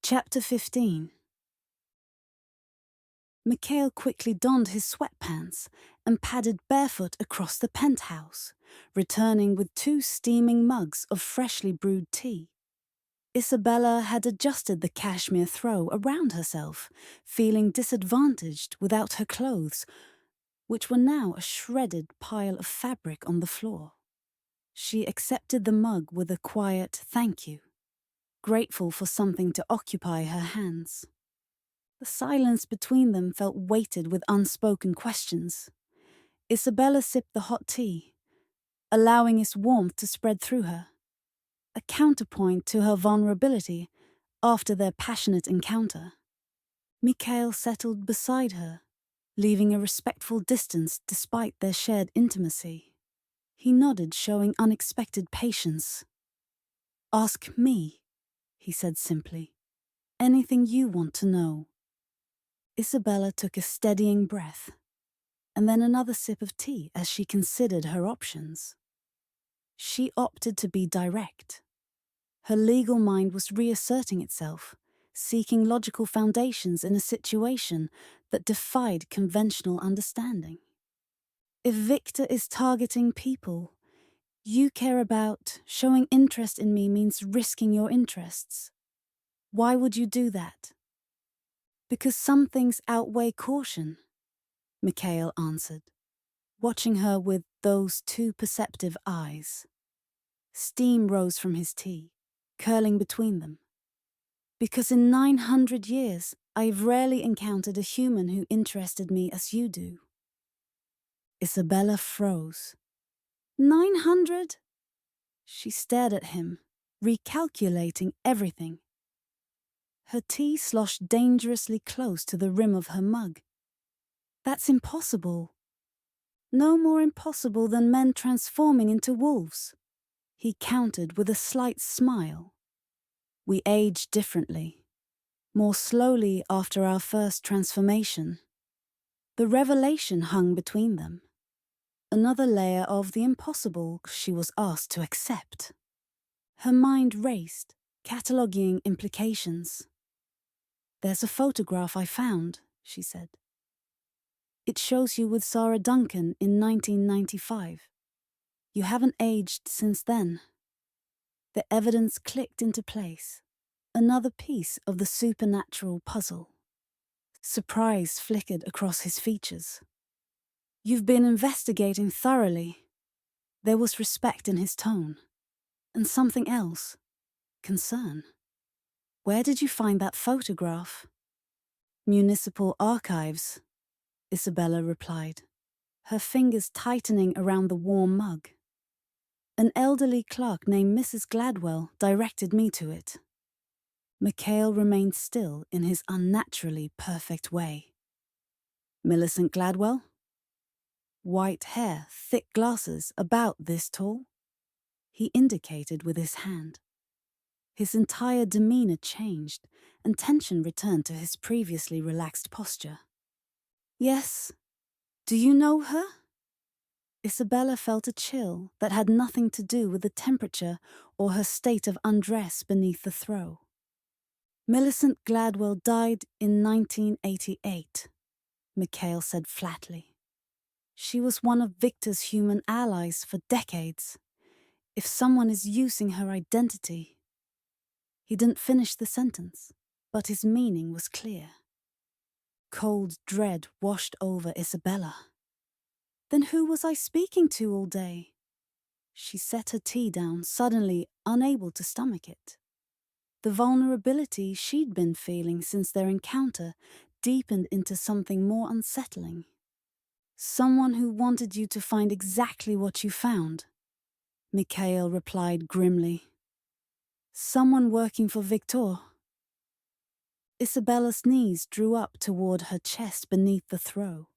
Chapter 15. Mikhail quickly donned his sweatpants and padded barefoot across the penthouse, returning with 2 steaming mugs of freshly brewed tea. Isabella had adjusted the cashmere throw around herself, feeling disadvantaged without her clothes, which were now a shredded pile of fabric on the floor. She accepted the mug with a quiet thank you, grateful for something to occupy her hands. The silence between them felt weighted with unspoken questions. Isabella sipped the hot tea, allowing its warmth to spread through her, a counterpoint to her vulnerability after their passionate encounter. Mikhail settled beside her, leaving a respectful distance despite their shared intimacy. He nodded, showing unexpected patience. "Ask me," he said simply. "Anything you want to know." Isabella took a steadying breath, and then another sip of tea as she considered her options. She opted to be direct. Her legal mind was reasserting itself, seeking logical foundations in a situation that defied conventional understanding. If Victor is targeting people you care about, showing interest in me means risking your interests. Why would you do that? Because some things outweigh caution, Mikhail answered, watching her with those 2 perceptive eyes. Steam rose from his tea, curling between them. Because in 900 years, I've rarely encountered a human who interested me as you do. Isabella froze. 900? She stared at him, recalculating everything. Her tea sloshed dangerously close to the rim of her mug. That's impossible. No more impossible than men transforming into wolves, he countered with a slight smile. We age differently, more slowly after our first transformation. The revelation hung between them, another layer of the impossible she was asked to accept. Her mind raced, cataloguing implications. "There's a photograph I found," she said. "It shows you with Sarah Duncan in 1995. You haven't aged since then." The evidence clicked into place, another piece of the supernatural puzzle. Surprise flickered across his features. "You've been investigating thoroughly." There was respect in his tone. And something else. Concern. "Where did you find that photograph?" "Municipal archives," Isabella replied, her fingers tightening around the warm mug. "An elderly clerk named Mrs. Gladwell directed me to it." Mikhail remained still in his unnaturally perfect way. "Millicent Gladwell?" "White hair, thick glasses, about this tall?" He indicated with his hand. His entire demeanor changed, and tension returned to his previously relaxed posture. "Yes. Do you know her?" Isabella felt a chill that had nothing to do with the temperature or her state of undress beneath the throw. "Millicent Gladwell died in 1988, Mikhail said flatly. "She was one of Victor's human allies for decades. If someone is using her identity..." He didn't finish the sentence, but his meaning was clear. Cold dread washed over Isabella. "Then who was I speaking to all day?" She set her tea down, suddenly unable to stomach it. The vulnerability she'd been feeling since their encounter deepened into something more unsettling. "Someone who wanted you to find exactly what you found," Mikhail replied grimly. "Someone working for Victor." Isabella's knees drew up toward her chest beneath the throw,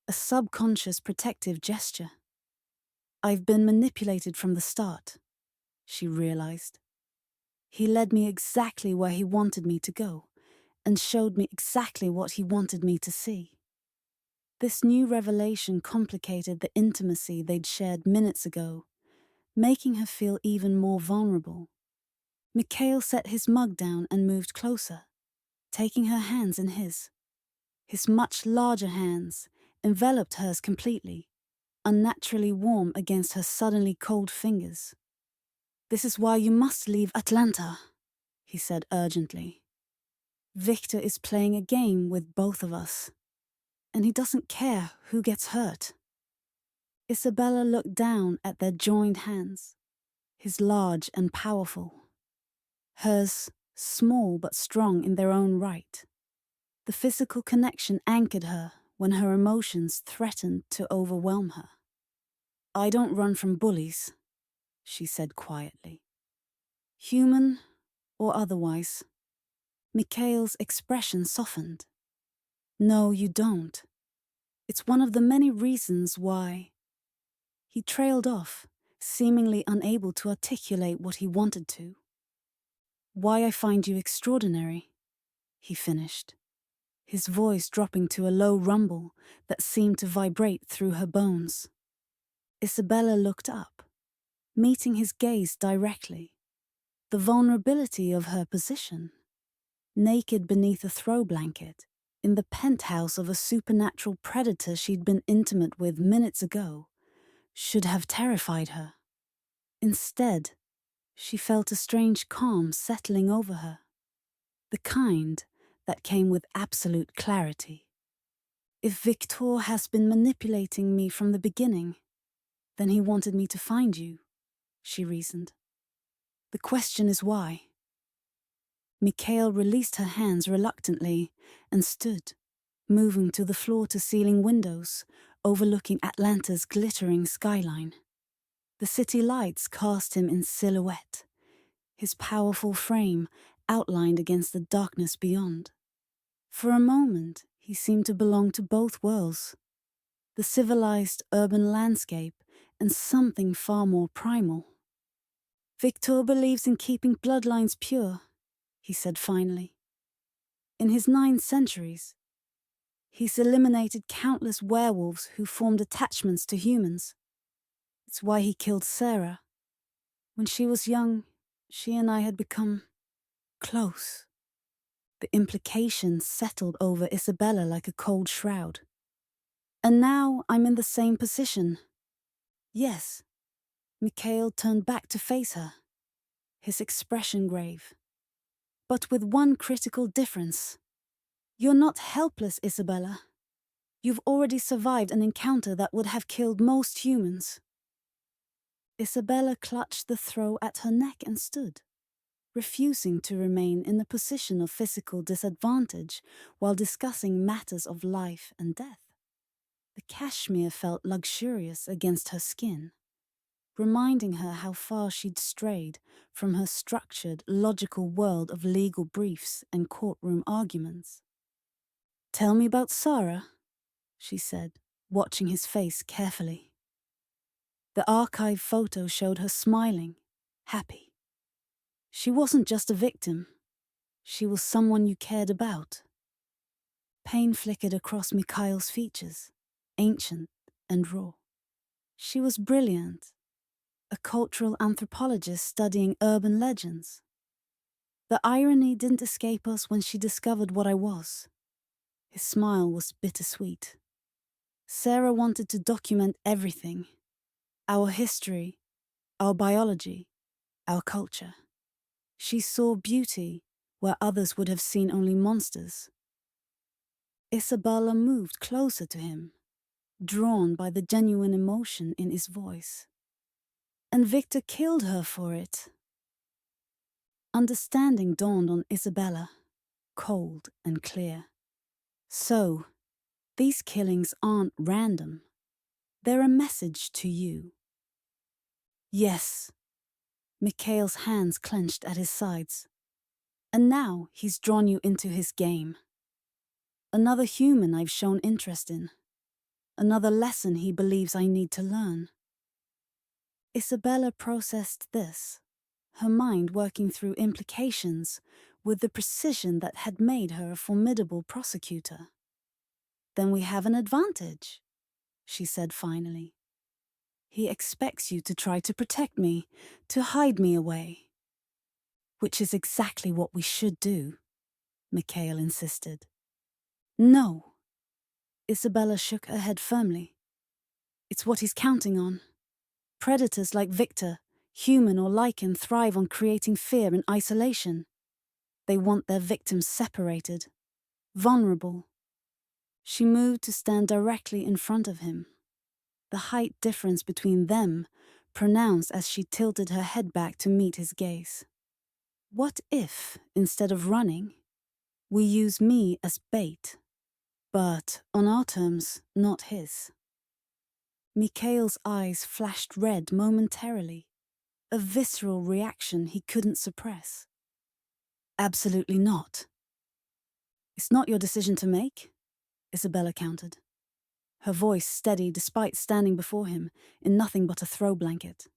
a subconscious protective gesture. "I've been manipulated from the start," she realized. "He led me exactly where he wanted me to go, and showed me exactly what he wanted me to see." This new revelation complicated the intimacy they'd shared minutes ago, making her feel even more vulnerable. Mikhail set his mug down and moved closer, taking her hands in his. His much larger hands enveloped hers completely, unnaturally warm against her suddenly cold fingers. "This is why you must leave Atlanta," he said urgently. "Victor is playing a game with both of us, and he doesn't care who gets hurt." Isabella looked down at their joined hands, his large and powerful, hers small but strong in their own right. The physical connection anchored her when her emotions threatened to overwhelm her. "I don't run from bullies," she said quietly. "Human or otherwise." Mikhail's expression softened. "No, you don't. It's one of the many reasons why." He trailed off, seemingly unable to articulate what he wanted to. "Why I find you extraordinary," he finished, his voice dropping to a low rumble that seemed to vibrate through her bones. Isabella looked up, meeting his gaze directly. The vulnerability of her position, naked beneath a throw blanket, in the penthouse of a supernatural predator she'd been intimate with minutes ago, should have terrified her. Instead, she felt a strange calm settling over her, the kind that came with absolute clarity. "If Victor has been manipulating me from the beginning, then he wanted me to find you," she reasoned. "The question is why." Mikhail released her hands reluctantly and stood, moving to the floor-to-ceiling windows overlooking Atlanta's glittering skyline. The city lights cast him in silhouette, his powerful frame outlined against the darkness beyond. For a moment, he seemed to belong to both worlds, the civilized urban landscape and something far more primal. "Victor believes in keeping bloodlines pure," he said finally. "In his 9 centuries, he's eliminated countless werewolves who formed attachments to humans. It's why he killed Sarah. When she was young, she and I had become close." The implication settled over Isabella like a cold shroud. "And now I'm in the same position." "Yes." Mikhail turned back to face her, his expression grave. "But with one critical difference. You're not helpless, Isabella. You've already survived an encounter that would have killed most humans." Isabella clutched the throw at her neck and stood, refusing to remain in a position of physical disadvantage while discussing matters of life and death. The cashmere felt luxurious against her skin, reminding her how far she'd strayed from her structured, logical world of legal briefs and courtroom arguments. "Tell me about Sarah," she said, watching his face carefully. The archive photo showed her smiling, happy. She wasn't just a victim. She was someone you cared about. Pain flickered across Mikhail's features, ancient and raw. She was brilliant, a cultural anthropologist studying urban legends. The irony didn't escape us when she discovered what I was. His smile was bittersweet. Sarah wanted to document everything. Our history, our biology, our culture. She saw beauty where others would have seen only monsters. Isabella moved closer to him, drawn by the genuine emotion in his voice. "And Victor killed her for it." Understanding dawned on Isabella, cold and clear. "So, these killings aren't random. They're a message to you." "Yes." Mikhail's hands clenched at his sides. "And now he's drawn you into his game. Another human I've shown interest in. Another lesson he believes I need to learn." Isabella processed this, her mind working through implications with the precision that had made her a formidable prosecutor. "Then we have an advantage," she said finally. "He expects you to try to protect me, to hide me away." Which is exactly what we should do, Mikhail insisted. No. Isabella shook her head firmly. It's what he's counting on. Predators like Victor, human or lichen, thrive on creating fear and isolation. They want their victims separated, vulnerable. She moved to stand directly in front of him. The height difference between them pronounced as she tilted her head back to meet his gaze. What if, instead of running, we use me as bait, but on our terms, not his? Mikhail's eyes flashed red momentarily, a visceral reaction he couldn't suppress. Absolutely not. It's not your decision to make, Isabella countered, her voice steady despite standing before him in nothing but a throw blanket.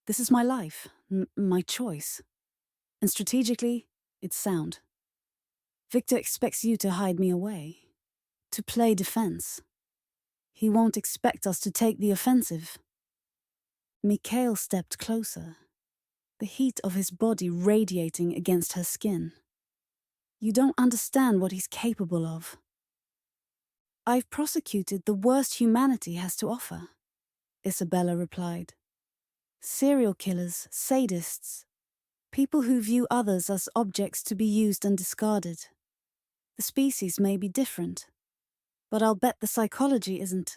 This is my life, my choice. And strategically, it's sound. Victor expects you to hide me away, to play defense. He won't expect us to take the offensive. Mikhail stepped closer, the heat of his body radiating against her skin. You don't understand what he's capable of. I've prosecuted the worst humanity has to offer, Isabella replied. Serial killers, sadists, people who view others as objects to be used and discarded. The species may be different, but I'll bet the psychology isn't.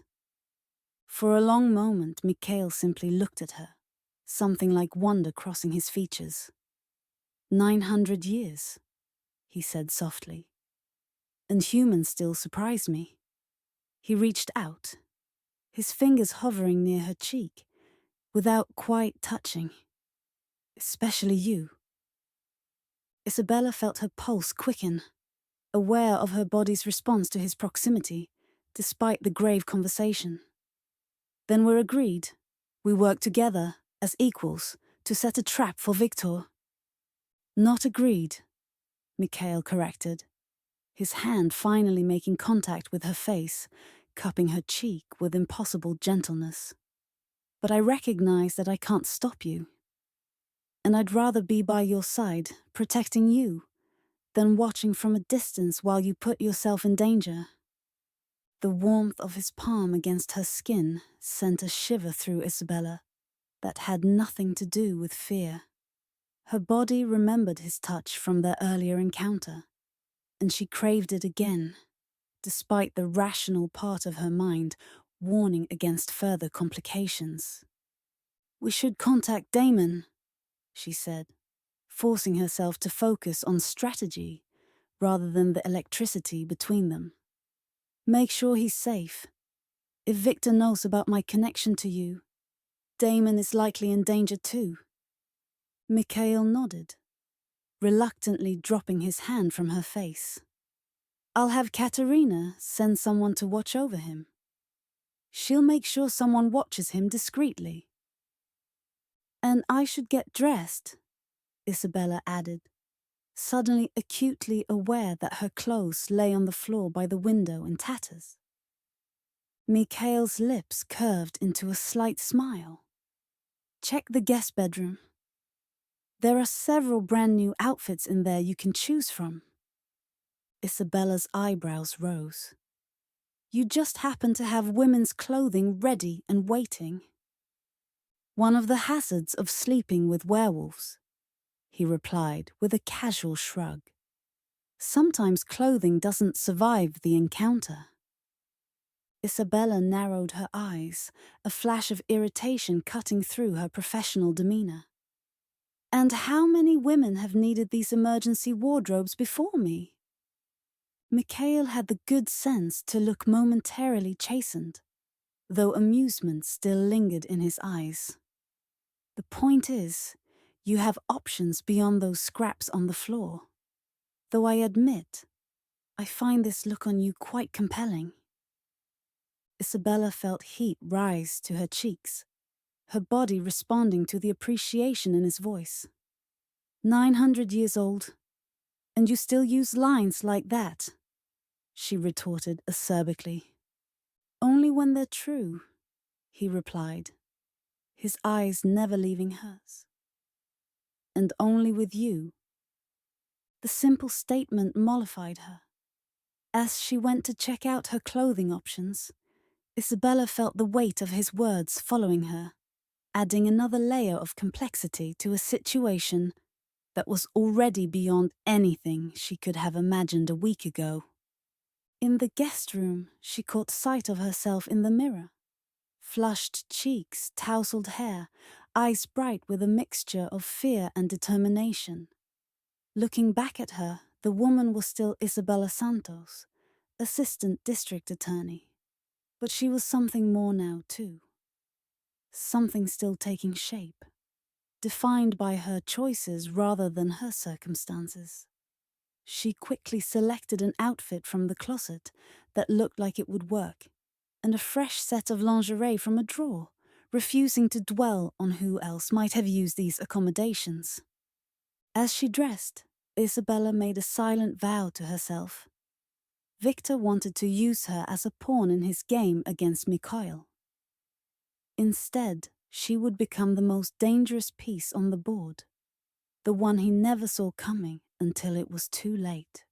For a long moment, Mikhail simply looked at her, something like wonder crossing his features. 900 years, he said softly. And humans still surprise me. He reached out, his fingers hovering near her cheek, without quite touching. Especially you. Isabella felt her pulse quicken, aware of her body's response to his proximity, despite the grave conversation. Then we're agreed. We work together, as equals, to set a trap for Victor. Not agreed, Mikhail corrected, his hand finally making contact with her face, cupping her cheek with impossible gentleness. But I recognize that I can't stop you. And I'd rather be by your side, protecting you, than watching from a distance while you put yourself in danger. The warmth of his palm against her skin sent a shiver through Isabella that had nothing to do with fear. Her body remembered his touch from their earlier encounter, and she craved it again, despite the rational part of her mind warning against further complications. We should contact Damon, she said, forcing herself to focus on strategy rather than the electricity between them. Make sure he's safe. If Victor knows about my connection to you, Damon is likely in danger too. Mikhail nodded, reluctantly dropping his hand from her face. I'll have Katerina send someone to watch over him. She'll make sure someone watches him discreetly. And I should get dressed, Isabella added, suddenly acutely aware that her clothes lay on the floor by the window in tatters. Mikhail's lips curved into a slight smile. Check the guest bedroom. There are several brand new outfits in there you can choose from. Isabella's eyebrows rose. You just happen to have women's clothing ready and waiting. One of the hazards of sleeping with werewolves, he replied with a casual shrug. Sometimes clothing doesn't survive the encounter. Isabella narrowed her eyes, a flash of irritation cutting through her professional demeanor. And how many women have needed these emergency wardrobes before me? Mikhail had the good sense to look momentarily chastened, though amusement still lingered in his eyes. The point is, you have options beyond those scraps on the floor. Though I admit, I find this look on you quite compelling. Isabella felt heat rise to her cheeks, her body responding to the appreciation in his voice. 900 years old, and you still use lines like that, she retorted acerbically. Only when they're true, he replied, his eyes never leaving hers. and only with you. The simple statement mollified her. As she went to check out her clothing options, Isabella felt the weight of his words following her, adding another layer of complexity to a situation that was already beyond anything she could have imagined a week ago. In the guest room, she caught sight of herself in the mirror. Flushed cheeks, tousled hair, eyes bright with a mixture of fear and determination. Looking back at her, the woman was still Isabella Santos, assistant district attorney. But she was something more now, too. Something still taking shape, defined by her choices rather than her circumstances. She quickly selected an outfit from the closet that looked like it would work, and a fresh set of lingerie from a drawer, refusing to dwell on who else might have used these accommodations. As she dressed, Isabella made a silent vow to herself. Victor wanted to use her as a pawn in his game against Mikhail. Instead, she would become the most dangerous piece on the board, the one he never saw coming until it was too late.